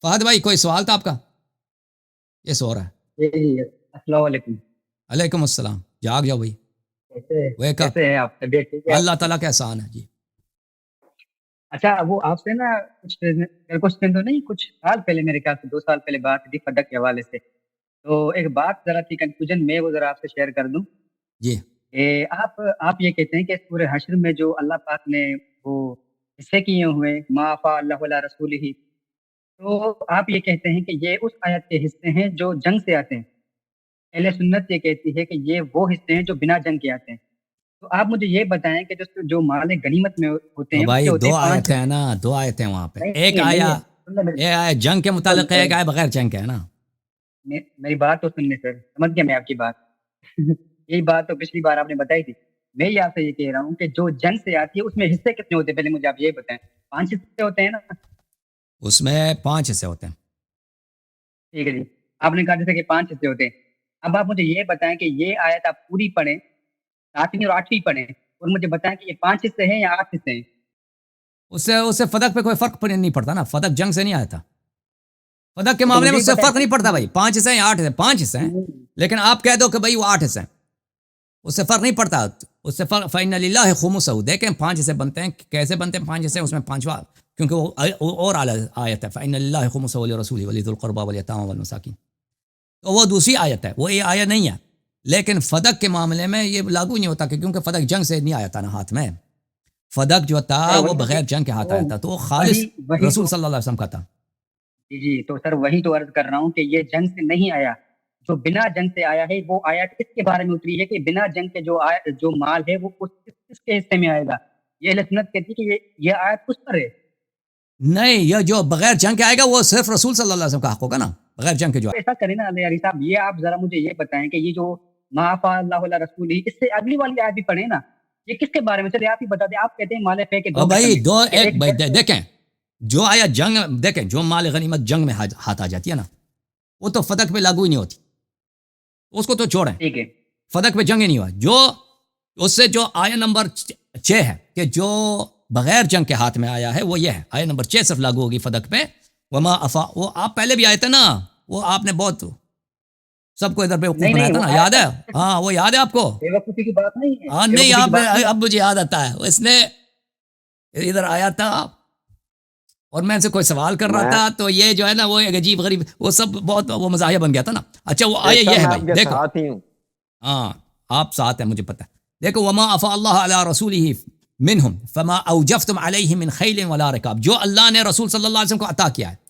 فہد بھائی کوئی سوال تھا آپ کا؟ یہ سو رہا ہے. جی السلام علیکم. علیکم السلام. جاگ جاؤ بھائی. کیسے ہیں آپ؟ طبیعت ٹھیک ہے؟ اللہ تعالیٰ کا احسان ہے جی. اچھا وہ آپ سے نا کچھ دن تو نہیں، کچھ سال پہلے، میرے خیال سے 2 سال پہلے بات تھی فدق کے حوالے سے. تو ایک بات ذرا تھی کنفیوژن میں، وہ ذرا آپ سے شیئر کر دوں. جی آپ یہ کہتے ہیں کہ سورہ حشر میں جو اللہ پاک نے وہ حصے کیے ہوئے ما افاء اللہ علی رسولہ، تو آپ یہ کہتے ہیں کہ یہ اس آیت کے حصے ہیں جو جنگ سے آتے ہیں. اہل سنت یہ کہتی ہے کہ یہ وہ حصے ہیں جو بنا جنگ کے آتے ہیں. تو آپ مجھے یہ بتائیں کہ جو مال غنیمت میں ہوتے ہیں بھائی اس کے ہوتے دو ہیں 5 آیتیں ہیں نا، 2 آیتیں وہاں پہ. ایک نہیں آیا ہے. یہ آیا جنگ کے متعلق ہے، ایک آیا بغیر جنگ کے ہے نا. میری بات تو سننے سر، سمجھ گیا میں آپ کی بات. یہی بات تو پچھلی بار آپ نے بتائی تھی. میں یہ آپ سے یہ کہہ رہا ہوں کہ جو جنگ سے آتی ہے اس میں حصے کتنے ہوتے ہیں، پہلے مجھے آپ یہ بتائیں. 5 حصے ہوتے ہیں نا؟ اس میں 5 حصے ہوتے ہیں. ٹھیک ہے جی، آپ نے کہا جیسے کہ 5 حصے ہوتے ہیں. اب آپ مجھے یہ بتائیں کہ یہ آیت آپ پوری پڑھیں، 7ویں اور 8ویں پڑھیں، اور مجھے بتائیں کہ یہ 5 حصے ہیں یا 8 حصے ہیں. اس سے فدق پہ کوئی فرق نہیں پڑتا نا. فدق جنگ سے نہیں آیا تھا. فدق کے معاملے میں اس سے فرق نہیں پڑتا بھائی. 5 حصے ہیں یا 8 حصے، 5 حصے ہیں. لیکن آپ کہہ دو کہ بھائی وہ 8 حصے ہیں، اس سے فرق نہیں پڑتا. اس سے فرق فإن للہ خمسہ. دیکھیں 5 حصے بنتے ہیں، کیسے بنتے ہیں 5 حصے؟ اس میں 5واں، کیونکہ وہ اور اعلیٰ آیت ہے فإن للہ خمسہ ولرسولہ ولذی القربى والیتامى والمساکین. تو وہ دوسری آیت ہے، وہ یہ آیت نہیں ہے. لیکن فدق کے معاملے میں یہ لاگو نہیں ہوتا، کیونکہ فدق جنگ سے نہیں آیا تھا نا ہاتھ میں. فدق جو تھا وہ بغیر جنگ کے ہاتھ آیا تھا، تو وہ خالص رسول صلی اللہ علیہ وسلم کا تھا. جی تو سر وہی تو عرض کر رہا ہوں کہ یہ جنگ سے نہیں آیا. جو بنا جنگ سے آیا ہے وہ آیت اس کے بارے میں اتری ہے کہ بنا جنگ کے جو مال ہے وہ کس کے حصے میں آئے گا. یہ اہل سنت کہتی ہے کہ یہ آیت کس پر ہے. نہیں، یہ جو بغیر جنگ کے آئے گا وہ صرف رسول صلی اللہ علیہ وسلم کا حق ہوگا نا، بغیر جنگ کے جو. ایسا کریں نا علی صاحب، یہ آپ ذرا مجھے یہ بتائیں کہ یہ جو ما افاء اللہ علی رسولہ، اس سے اگلی والی آیت بھی پڑھیں نا، یہ کس کے بارے میں؟ چلے آپ ہی بتا دیں. آپ کہتے ہیں مال فے کے دو بھائی دو ایک دیکھیں، جو آیا جنگ، دیکھیں جو مال غنیمت جنگ میں ہاتھ آ جاتی ہے نا، وہ تو فدق پہ لاگو ہی نہیں ہوتی، اس کو تو چھوڑیں. ٹھیک ہے، فدق پہ جنگ ہی نہیں ہوا. جو اس سے جو آیا نمبر 6 ہے کہ جو بغیر جنگ کے ہاتھ میں آیا ہے، وہ یہ ہے. آیا نمبر 6 صرف لاگو ہوگی فدق پہ. وما افا، وہ آپ پہلے بھی آئے تھے نا، وہ آپ نے بہت سب کو ادھر پہ وقوف بنایا تھا نا، یاد ہے؟ ہاں وہ یاد ہے آپ کو؟ بے وقوفی کی بات نہیں ہے. ہاں نہیں، آپ اب مجھے یاد آتا ہے. اس نے ادھر آیا تھا اور میں ان سے کوئی سوال کر رہا تھا، تو یہ جو ہے نا وہ ایک عجیب غریب، وہ سب بہت وہ مزاحیہ بن گیا تھا نا. اچھا وہ آیا یہ ہے بھائی، دیکھو ہاں آپ ساتھ ہیں مجھے پتہ ہے. دیکھو وما افاء اللہ علی رسولہ منہم فما اوجفتم علیہ من خیل ولا رکاب. جو اللہ نے رسول صلی اللہ علیہ وسلم کو عطا کیا ہے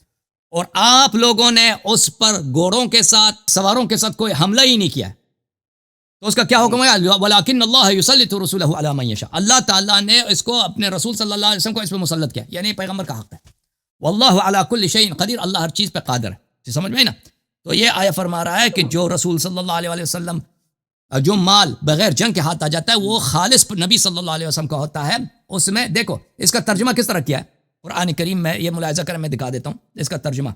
اور آپ لوگوں نے اس پر گھوڑوں کے ساتھ، سواروں کے ساتھ کوئی حملہ ہی نہیں کیا ہے، تو اس کا کیا حکم ہے؟ ولیکن اللہ یسلط رسولہ علی من یشاء. اللہ تعالیٰ نے اس کو، اپنے رسول صلی اللہ علیہ وسلم کو اس پہ مسلط کیا، یعنی پیغمبر کا حق ہے. واللہ علی کل شیء قدیر. اللہ ہر چیز پہ قادر ہے. سمجھ میں نا؟ تو یہ آیہ فرما رہا ہے کہ جو رسول صلی اللہ علیہ وسلم، جو مال بغیر جنگ کے ہاتھ آ جاتا ہے وہ خالص نبی صلی اللہ علیہ وسلم کا ہوتا ہے. اس میں دیکھو اس کا ترجمہ کس طرح کیا ہے قرآن کریم میں، یہ ملاحظہ کریں، میں دکھا دیتا ہوں اس کا ترجمہ.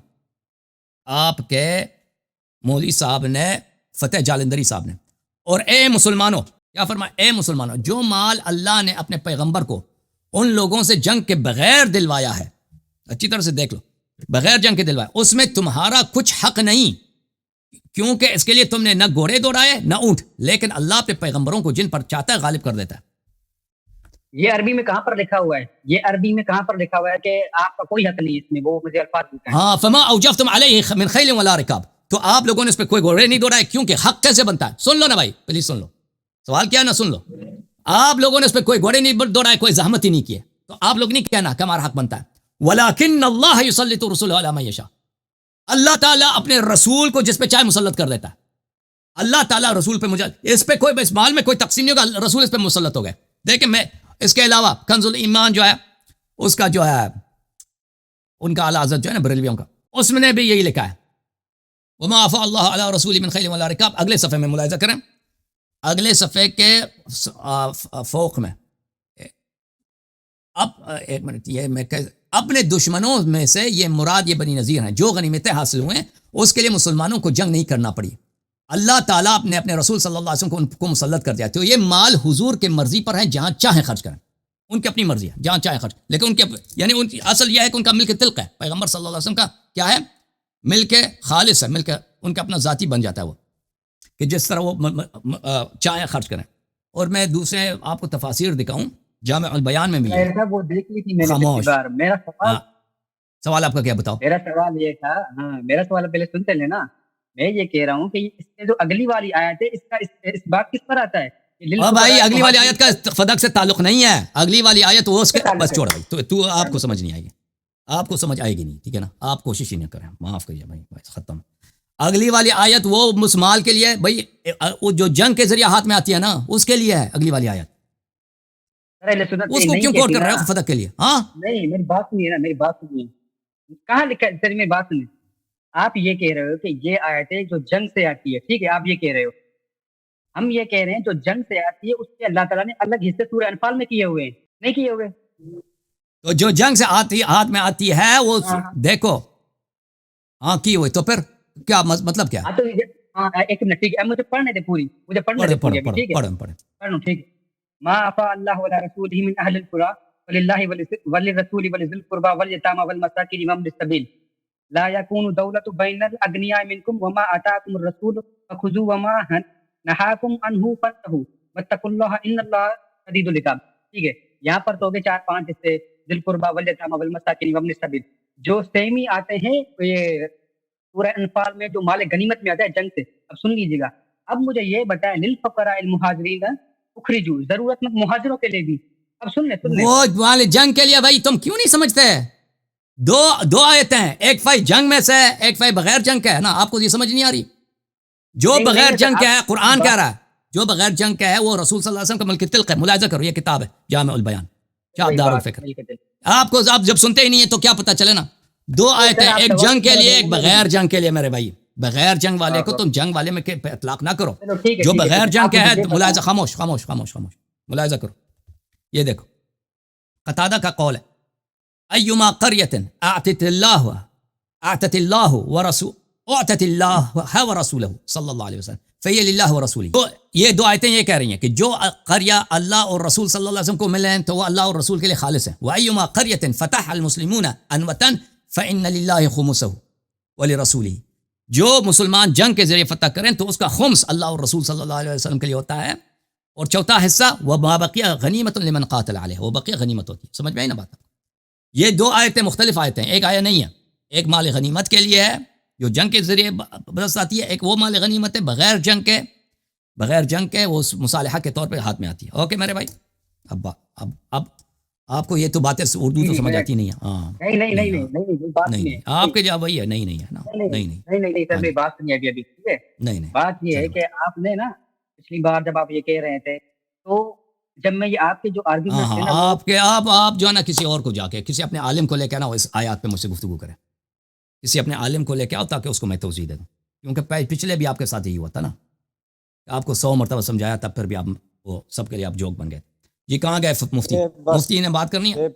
آپ کے مولوی صاحب نے، فتح جالندری صاحب نے، اور اے مسلمانوں، کیا فرمایا؟ اے مسلمانوں، جو مال اللہ نے اپنے پیغمبر کو ان لوگوں سے جنگ کے بغیر دلوایا ہے، اچھی طرح سے دیکھ لو، بغیر جنگ کے دلوایا، اس میں تمہارا کچھ حق نہیں، کیونکہ اس کے لیے تم نے نہ گھوڑے دوڑائے نہ اونٹ، لیکن اللہ اپنے پیغمبروں کو جن پر چاہتا ہے غالب کر دیتا ہے. یہ عربی میں کہاں پر لکھا ہوا ہے؟ یہ عربی میں کہاں پر لکھا ہوا ہے کہ آپ کا کوئی حق نہیں اس میں؟ وہ مجھے الفاظ بتائیں. ہاں فما اوجفتم علیہ من خیل ولا رکاب. تو آپ لوگوں نے اس پہ کوئی گھوڑے نہیں دوڑائے، کیونکہ حق کیسے بنتا ہے؟ سن لو نا بھائی، پلیز سن لو، سوال کیا ہے نا، سن لو. آپ لوگوں نے اس پہ کوئی گھوڑے نہیں دوڑائے، کوئی زحمت ہی نہیں کیے، تو آپ لوگ نہیں کہنا کہ ہمارا حق بنتا ہے. ولیکن اللہ یسلط رسولہ علی من یشاء. اللہ تعالیٰ اپنے رسول کو جس پہ چاہے مسلط کر دیتا ہے. اللہ تعالیٰ رسول پہ اس پہ کوئی، اس مال میں کوئی تقسیم نہیں ہوگا، رسول اس پہ مسلط ہو گئے. دیکھیں میں اس کے علاوہ کنز الایمان جو ہے، اس کا جو ہے ان کا اعلیٰ حضرت جو ہے نا بریلویوں کا، اس میں نے بھی یہی لکھا ہے وما افاء اللہ علی رسولہ من خیل ولا رکاب. اگلے صفحے میں ملاحظہ کریں، اگلے صفحے کے فوق میں، اب ایک منٹ، یہ میں اپنے دشمنوں میں سے یہ مراد یہ بنی نذیر ہیں جو غنیمتیں حاصل ہوئے اس کے لیے مسلمانوں کو جنگ نہیں کرنا پڑی. اللہ تعالیٰ اپنے رسول صلی اللہ علیہ وسلم کو ان کو مسلط کر دیا. تو یہ مال حضور کے مرضی پر ہے، جہاں چاہیں خرچ کریں، ان کی اپنی مرضی ہے، جہاں چاہیں خرچ، لیکن ان کے یعنی ان کی اصل یہ ہے کہ ان کا ملک تلق ہے پیغمبر صلی اللہ علیہ وسلم کا، کیا ہے؟ ملک خالص ہے، ملک ان کا اپنا ذاتی بن جاتا ہے وہ، کہ جس طرح وہ چاہیں خرچ کریں. اور میں دوسرے آپ کو تفاسیر دکھاؤں، جامع البیان میں بھی ہے. صاحب وہ دیکھ لی تھی میں نے خاموش. پچھلی بار. میرا سوال ہاں، سوال آپ کا کیا بتاؤ؟ میرا سوال یہ تھا، ہاں میرا سوال پہلے سنتے لینا. میں یہ کہہ رہا ہوں کہ اس سے جو اگلی والی آیت ہے اس کا اس بات کس پر آتا ہے؟ اور بھائی اگلی والی آیت کا فدق سے تعلق نہیں ہے. اگلی والی آیت وہ اس کے بس چھوڑ بھائی، تو آپ کو سمجھ نہیں آئے گی، آپ کو سمجھ آئے گی نہیں، ٹھیک ہے نا. آپ کوشش ہی نہ کریں، معاف کریے بھائی، بس ختم. اگلی والی آیت وہ مسلمان کے لیے بھائی، وہ جو جنگ کے ذریعے ہاتھ میں آتی ہے نا اس کے لیے ہے اگلی والی آیت. اس کو کیوں کوٹ کر رہے ہو فدق کے لیے؟ ہاں نہیں، میری بات سنیے نا، میری بات سنیے. کہاں لکھا ہے سر؟ میری بات سنیے. آپ یہ کہہ رہے ہو کہ یہ آیتیں جو جنگ سے آتی ہے، ٹھیک ہے، آپ یہ کہہ رہے ہو. ہم یہ کہہ رہے ہیں جو جنگ سے آتی ہے اس کے اللہ تعالیٰ نے الگ حصے سورہ انفال میں کیے ہوئے ہیں، نہیں کیے ہوئے؟ تو جو جنگ سے آتی ہاتھ میں آتی ہے وہ دیکھو، ہاں کی ہوئی، تو پھر کیا مطلب کیا؟ ہاں تو ایک منٹ، ٹھیک ہے، مجھے پڑھنے دے پوری، مجھے پڑھنے دے پوری ابھی، ٹھیک ہے پڑھوں، ٹھیک ہے. ما افاء اللہ وعلی رسولہ من اہل القرى فللہ وللرسول ولذی القربى والیتامى والمساکین وابن السبیل لا یکون دولة بین الاغنیاء منکم وما آتاکم الرسول فخذوه وما نہاکم عنہ فانتہوا واتقوا اللہ ان اللہ شدید العقاب. ٹھیک ہے، یہاں پر تو ہو گئے 4-5 حصے، ذی القربى والیتامى والمساکین وابن السبیل. جو سیمی آتے ہیں یہ سورہ انفال میں جو مال غنیمت میں آتا ہے جنگ سے. اب سن لیجیے گا. اب مجھے یہ بتائیں، للفقراء المہاجرین اخرجوا، ضرورت مند مہاجروں کے لیے بھی. اب سن لیں وہ والے جنگ کے لیے. بھائی تم کیوں نہیں سمجھتے؟ دو آیتیں ہیں، ایک فائی جنگ میں سے ہے، ایک فائی بغیر جنگ کا ہے نا. آپ کو یہ سمجھ نہیں آ رہی؟ جو بغیر جنگ کا ہے قرآن کہہ رہا ہے، جو بغیر جنگ کا ہے وہ رسول صلی اللہ علیہ وسلم کا ملک تلق ہے. ملاحظہ کرو، یہ کتاب ہے جامع البیان، شاہ دار الفکر. آپ کو آپ جب سنتے ہی نہیں ہیں تو کیا پتہ چلے نا. دو آیتیں، ایک جنگ کے لیے، ایک بغیر جنگ کے لیے. میرے بھائی بغیر جنگ والے کو تم جنگ والے میں اطلاق نہ کرو. جو بغیر جنگ کے ہے ملاحظہ، خاموش خاموش خاموش خاموش ملاحظہ کرو. یہ دیکھو قتادہ کا قول ہے، ایما قریۃ اعطت اللہ ورسولہ صلی اللہ علیہ وسلم فہی للہ ورسولہ. تو یہ دو آیتیں یہ کہہ رہی ہیں کہ جو قریہ اللہ اور رسول صلی اللہ علیہ وسلم کو ملے ہیں تو وہ اللہ اور رسول کے لیے خالص ہیں. وایما قریۃ فتح المسلمون عن وطن فإن للہ خمسہ ولرسولہ. جو مسلمان جنگ کے ذریعے فتح کریں تو اس کا خمس اللہ اور رسول صلی اللہ علیہ وسلم کے لیے ہوتا ہے، اور چوتھا حصہ وہ بقیہ غنیمت لمن قاتل علیہ، وہ بقیہ غنیمت ہوتی ہے. سمجھ میں آئی نا بات؟ یہ دو آیتیں مختلف آیتیں ہیں، ایک آیت نہیں ہے. ایک مال غنیمت کے لیے ہے جو جنگ کے ذریعے برس آتی ہے، ایک وہ مال غنیمت ہے بغیر جنگ کے وہ مصالحہ کے طور پہ ہاتھ میں آتی ہے. اوکے میرے بھائی، اب آپ کو یہ تو باتیں اردو تو سمجھ آتی نہیں ہے. ہاں نہیں آپ کے جواب وہی ہے، نہیں ہے نا. نہیں سر میری بات سنیے ابھی، ٹھیک ہے. نہیں بات یہ ہے کہ آپ نے نا پچھلی بار جب آپ یہ کہہ رہے تھے تو جب میں یہ آپ کے جو آرگیومنٹ ہے نا آپ جو ہے نا کسی اور کو جا کے کسی اپنے عالم کو لے کے آنا، اس آیات پہ مجھ سے گفتگو کریں. کسی اپنے عالم کو لے کے آؤ تاکہ اس کو میں توضیح دے دوں. کیونکہ پچھلے بھی آپ کے ساتھ یہی ہوا تھا نا، آپ کو 100 مرتبہ سمجھایا تب پھر بھی آپ وہ سب کے لیے آپ جوک بن گئے. یہ کہاں گئے مفتی نے بات کرنی ہے؟